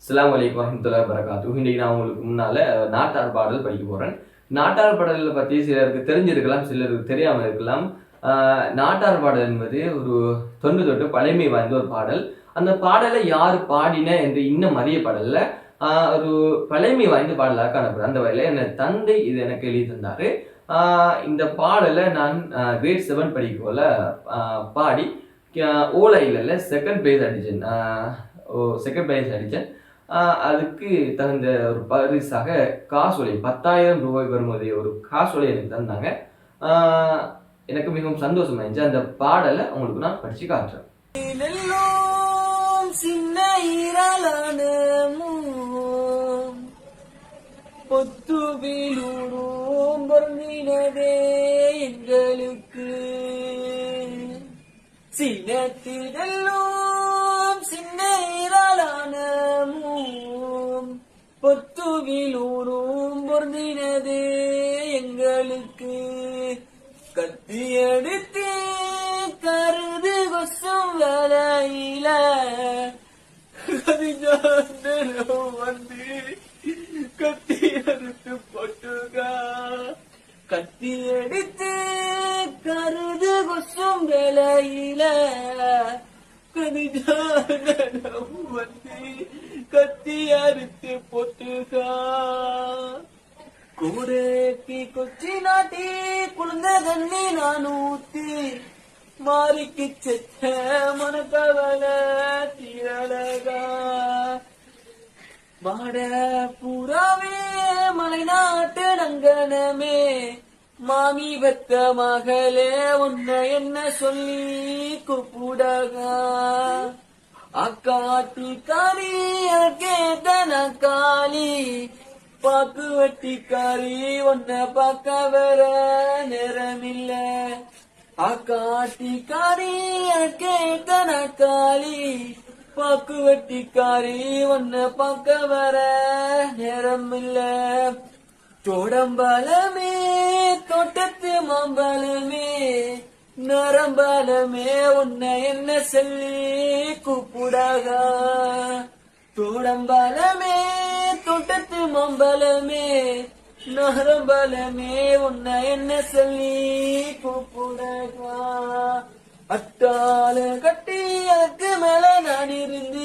அஸ்ஸலாமு அலைக்கும் வரஹ்மத்துல்லாஹி வபரகாத்துஹு. இன்னைக்கு நான் உங்களுக்கு முன்னால நாட்டார் பாடல் படிக்க போறேன். நாட்டார் பாடலை பற்றி சிலருக்கு தெரிஞ்சிருக்கலாம், சிலருக்கு தெரியாம இருக்கலாம். நாட்டார் பாடல் என்பது ஒரு தொன்று தொட்டு பழமை வாய்ந்த ஒரு பாடல். அந்த பாடலை யார் பாடின என்று இன்னும் அறியப்படல. ஒரு பழமை வாய்ந்த பாடலாக காணப்படுது. அந்த வகையில் என் தந்தை இது எனக்கு எழுதி தந்தாரு. இந்த பாடலை நான் கிரேட் 7 படிக்கல பாடி ஓலையில் செகண்ட் பிரைஸ் அடித்தேன். செகண்ட் பிரைஸ் அடித்தேன். அதுக்கு தகுந்த ஒரு பரிசாக காசோலை 10,000 ரூபாய் வரும்போதே ஒரு காசோலை எனக்கு தந்தாங்க. எனக்கு மிகவும் சந்தோஷமாயிருந்துச்சு. அந்த பாடலை உங்களுக்கு நான் படிச்சு காட்டுறேன். சின்ன ஈரலான பொத்துவிலூரும் பொருந்தினதே எங்களுக்கு சின்னத்திடெல்லாம் சின்ன ஈரலான பொத்துவிலூரும் பொருந்தினதே எங்களுக்கு கத்தி எடுத்து கருது கொசும் வேலையில வந்து கத்தி எடுத்து போட்டுகா கத்தி எடுத்து கருது கொசும் வேலையில வந்து கத்தி அறுத்து போட்டுகா கூடேத்தி கொச்சி நாட்டி குழந்த தண்ணி நான் ஊத்தி மாறிக்கு செத்த மனக்கவல தீரலகா மாட பூராவே மலை நாட்டு நங்கனமே மாமி வெத்த மகளே உன்னை என்ன சொல்லி கூப்பிடகா அக்காட்டி காரி கேட்டன காளி பாக்கு வெட்டிக்காரி உன்னை பார்க்க வர நேரமில்ல அக்காட்டிக்காரி கேட்டன காளி பாக்கு வெட்டிக்காரி உன்னை பார்க்க வர நேரமில்ல தோடம்பலமே தோட்டத்து மாம்பலமே நரம்பலமே உன்னை என்ன சொல்லி கூப்பிடகா தோடம்பலமே தோட்டத்து மாம்பலமே நரம்பலமே உன்னை என்ன சொல்லி கூப்பிடகா அட்டால கட்டி எனக்கு மேல நான் இருந்து